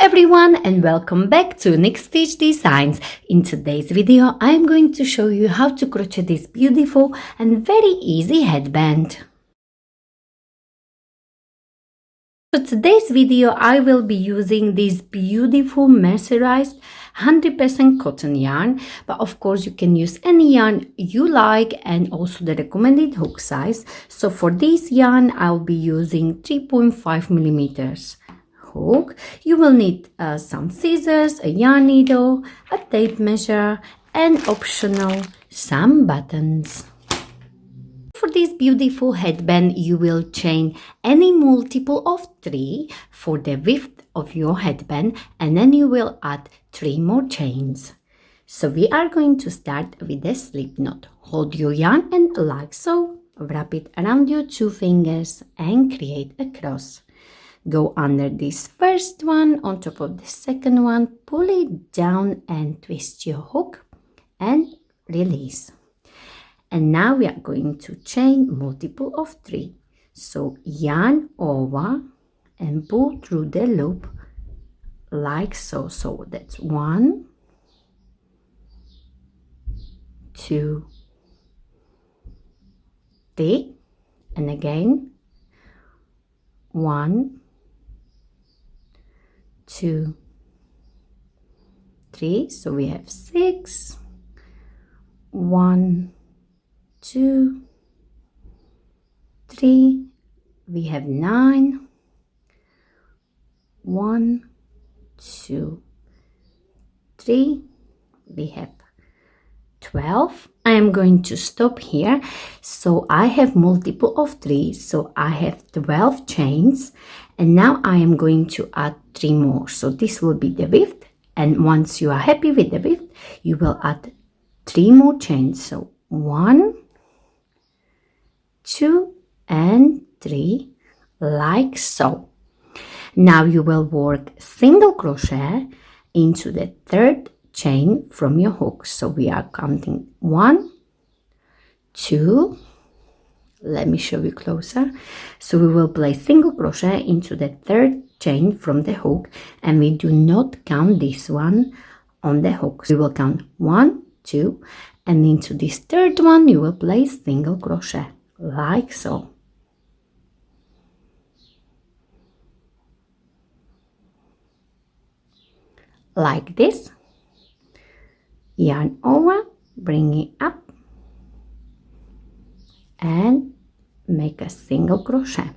everyone, and welcome back to Next Stitch Designs. In today's video I am going to show you how to crochet this beautiful and very easy headband. For today's video I will be using this beautiful mercerized 100% cotton yarn, but of course you can use any yarn you like and also the recommended hook size. So for this yarn I'll be using 3.5 millimeters hook. You will need some scissors, a yarn needle, a tape measure, and optional some buttons. For this beautiful headband you will chain any multiple of 3 for the width of your headband, and then you will add 3 more chains. So we are going to start with the slip knot. Hold your yarn and like so, wrap it around your 2 fingers and create a cross. Go under this first one, on top of the second one, pull it down and twist your hook and release. And now we are going to chain multiple of 3. So yarn over and pull through the loop like so. So that's 1, 2, 3, and again 1, 2, 3. So we have 6, 1, 2, 3. We have 9, 1, 2, 3. We have 12. I am going to stop here. So I have multiple of 3, so I have 12 chains, and now I am going to add 3 more. So this will be the width, and once you are happy with the width you will add 3 more chains. So 1, 2 and 3 like so. Now you will work single crochet into the 3rd chain from your hook. So we are counting 1, 2, let me show you closer. So we will place single crochet into the 3rd chain from the hook, and we do not count this one on the hook. So we will count 1, 2, and into this 3rd one you will place single crochet like so. Like this. Yarn over, bring it up and make a single crochet.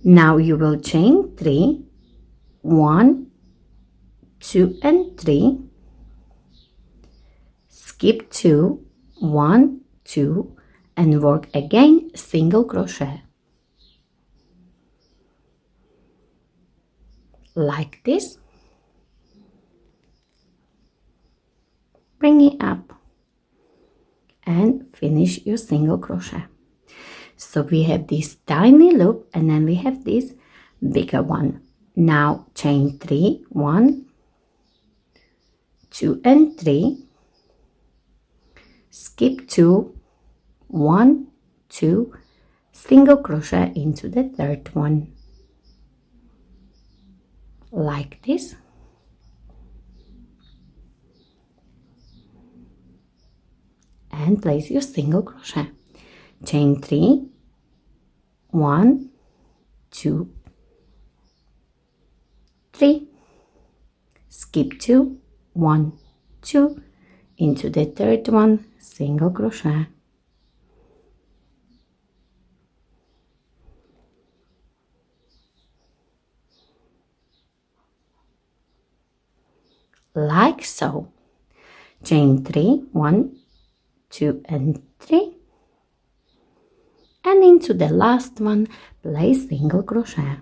Now you will chain 3, 1, 2 and 3, skip 2, 1, 2, and work again single crochet like this. Bring it up and finish your single crochet. So we have this tiny loop, and then we have this bigger one. Now chain 3, 1, 2 and 3, skip 2, 1, 2, single crochet into the 3rd one like this. And place your single crochet. Chain 3, 1, 2, 3, skip 2, 1, 2, into the 3rd one, single crochet. Like so. Chain 3, 1, 2 and 3, and into the last one place single crochet.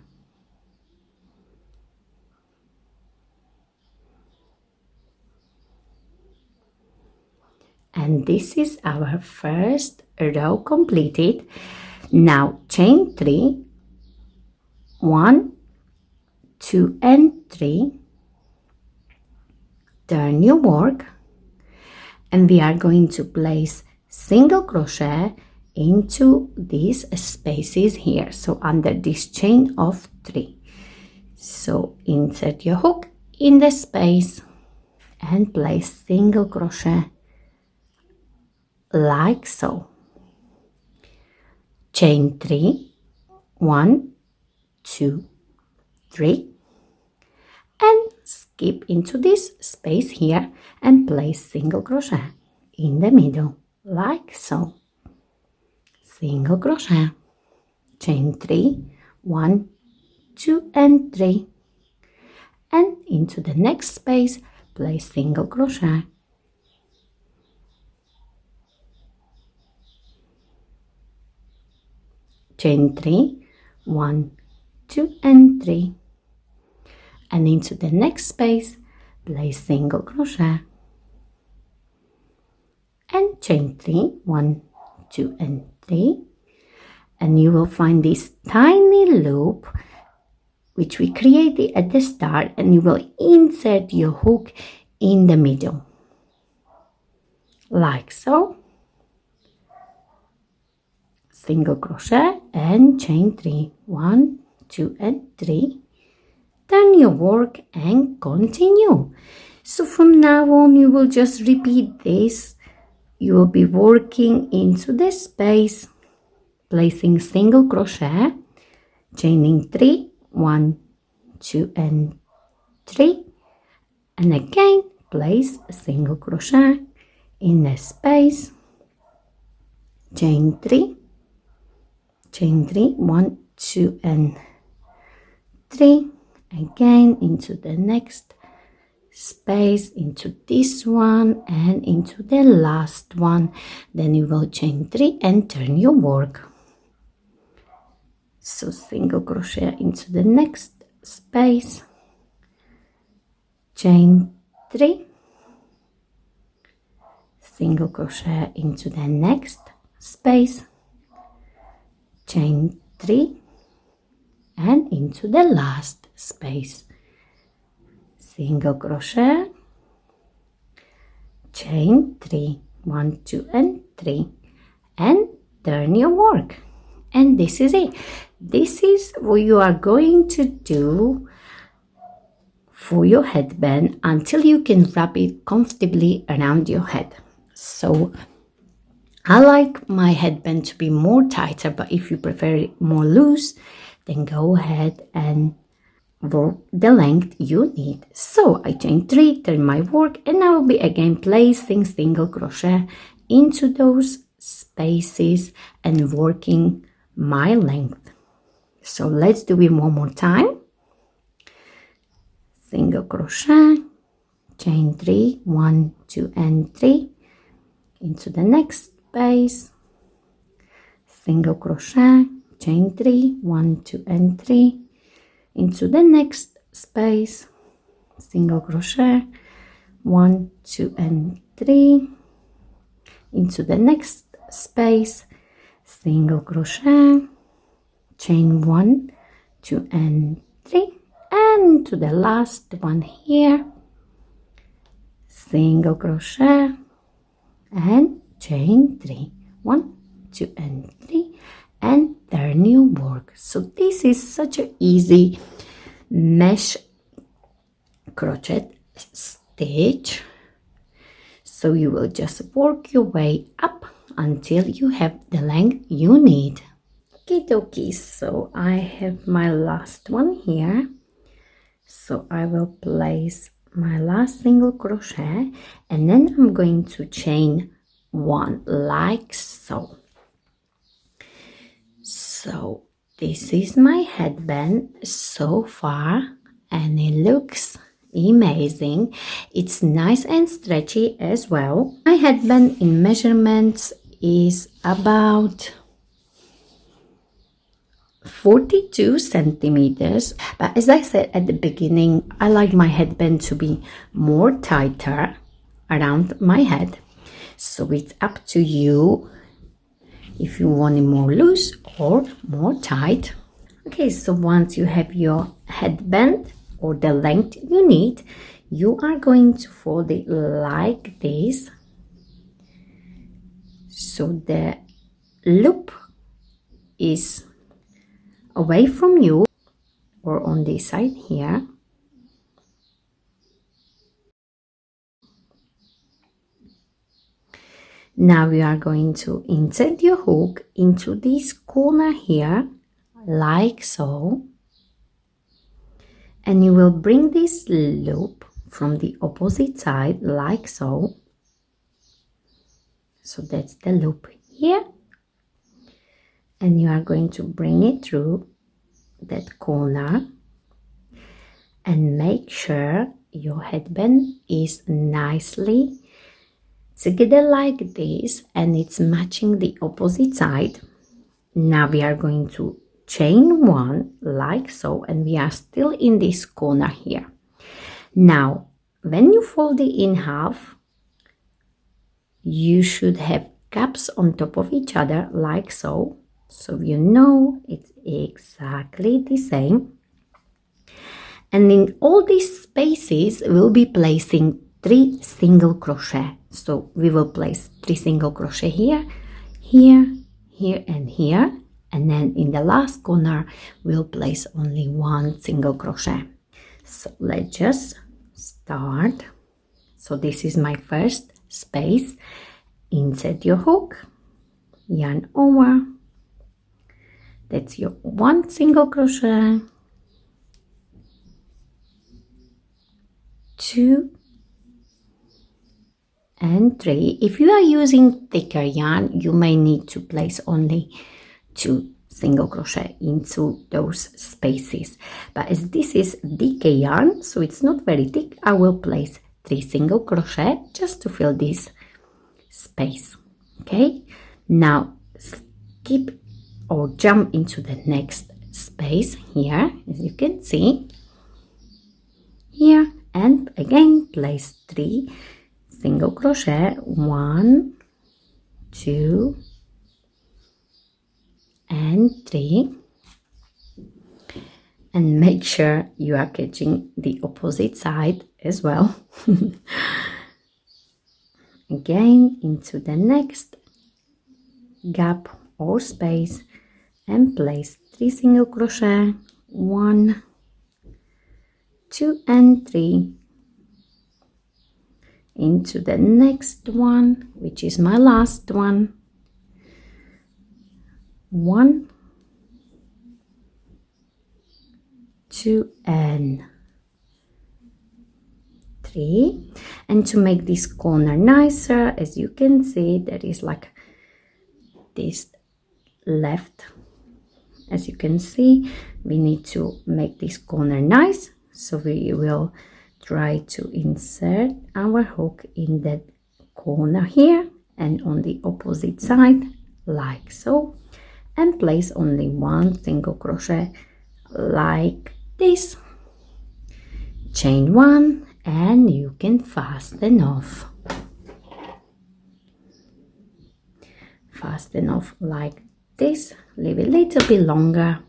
And this is our first row completed. Now chain 3, 1, 2 and 3, turn your work, and we are going to place single crochet into these spaces here, so under this chain of 3. So insert your hook in the space and place single crochet like so. Chain 3, 1, 2, 3, and skip into this space here and place single crochet in the middle like so. Single crochet, chain 3, 1, 2 and 3, and into the next space place single crochet. Chain 3, 1, 2 and 3, and into the next space place single crochet and chain 3, 1, 2 and 3, and you will find this tiny loop which we created at the start, and you will insert your hook in the middle like so. Single crochet and chain 3, 1, 2 and 3, turn your work and continue. So from now on you will just repeat this. You will be working into the space, placing single crochet, chaining 3, 1, 2 and 3, and again place a single crochet in the space, chain 3, 1, 2 and 3, again into the next space, into this one and into the last one. Then you will chain 3 and turn your work. So single crochet into the next space, chain 3, single crochet into the next space, chain 3, and into the last space, single crochet, chain 3, 1, 2 and 3, and turn your work. And this is it. This is what you are going to do for your headband until you can wrap it comfortably around your head. So I like my headband to be more tighter, but if you prefer it more loose, then go ahead and work the length you need. So I chain 3, turn my work, and I will be again placing single crochet into those spaces and working my length. So let's do it one more time. Single crochet, chain 3, 1, 2 and 3, into the next space, single crochet, chain 3, 1, 2 and 3, into the next space, single crochet, 1, 2 and 3, into the next space, single crochet, chain 1, 2 and 3, and to the last one here, single crochet and chain 3, 1, 2 and 3, and turn your work. So this is such an easy mesh crochet stitch. So you will just work your way up until you have the length you need. Okie dokie, so I have my last one here. So I will place my last single crochet, and then I'm going to chain 1 like so. So this is my headband so far, and it looks amazing. It's nice and stretchy as well. My headband in measurements is about 42 centimeters, but as I said at the beginning, I like my headband to be more tighter around my head, so it's up to you if you want it more loose or more tight. Okay, so once you have your headband or the length you need, you are going to fold it like this, so the loop is away from you, or on this side here. Now you are going to insert your hook into this corner here, like so. And you will bring this loop from the opposite side, like so. So that's the loop here. And you are going to bring it through that corner. And make sure your headband is nicely together like this, and it's matching the opposite side. Now we are going to chain one like so, and we are still in this corner here. Now when you fold it in half, you should have gaps on top of each other like so, so you know it's exactly the same. And in all these spaces we'll be placing 3 single crochet. So we will place 3 single crochet here, here, here and here, and then in the last corner we'll place only 1 single crochet. So let's just start. So this is my first space. Insert your hook, yarn over, that's your 1 single crochet, 2 and 3. If you are using thicker yarn, you may need to place only 2 single crochet into those spaces, but as this is DK yarn, so it's not very thick, I will place 3 single crochet just to fill this space. Okay, now skip or jump into the next space here, as you can see here, and again place 3 single crochet, 1, 2 and 3, and make sure you are catching the opposite side as well. Again into the next gap or space and place 3 single crochet, 1, 2 and 3, into the next one, which is my last one, 1, 2 and 3. And to make this corner nicer, as you can see, there is like this left. As you can see, we need to make this corner nice, so we will try to insert our hook in that corner here and on the opposite side like so, and place only 1 single crochet like this, chain 1, and you can fasten off like this. Leave it a little bit longer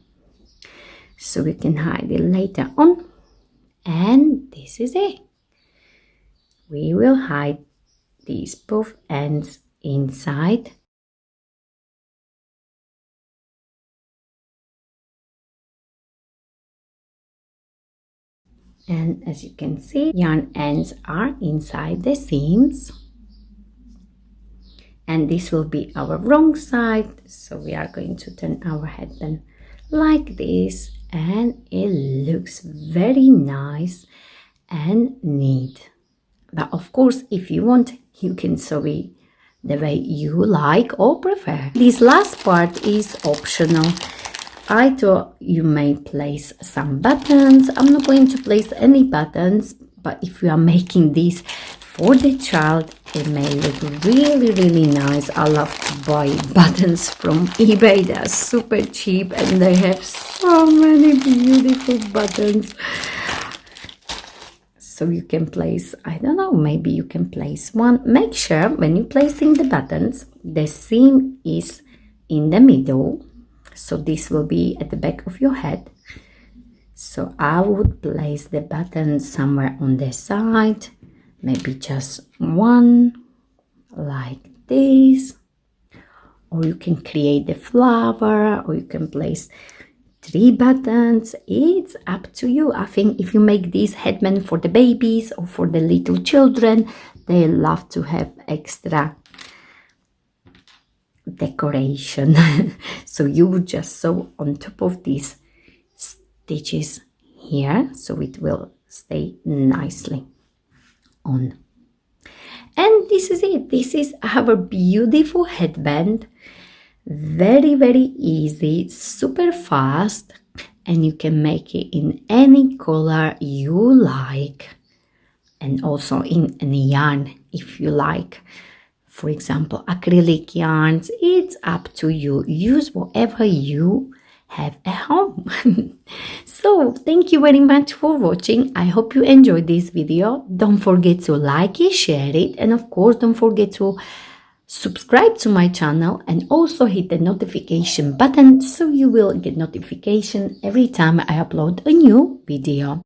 so we can hide it later on. And this is it. We will hide these both ends inside. And as you can see, yarn ends are inside the seams. And this will be our wrong side. So we are going to turn our headband like this, and it looks very nice and neat. But of course, if you want, you can sew it the way you like or prefer. This last part is optional. I thought you may place some buttons. I'm not going to place any buttons, but if you are making this for the child, it may look really nice. I love to buy buttons from eBay. They are super cheap and they have so many beautiful buttons. So you can place, I don't know, maybe you can place one. Make sure when you're placing the buttons, the seam is in the middle. So this will be at the back of your head. So I would place the button somewhere on the side, maybe just one like this, or you can create the flower, or you can place 3 buttons. It's up to you. I think if you make this headband for the babies or for the little children, they love to have extra decoration. So you would just sew on top of these stitches here, so it will stay nicely on. And this is it. This is our beautiful headband. Very, very easy, super fast, and you can make it in any color you like, and also in any yarn if you like. For example, acrylic yarns, it's up to you. Use whatever you have at home. So thank you very much for watching. I hope you enjoyed this video. Don't forget to like it, share it, and of course don't forget to subscribe to my channel and also hit the notification button so you will get notification every time I upload a new video.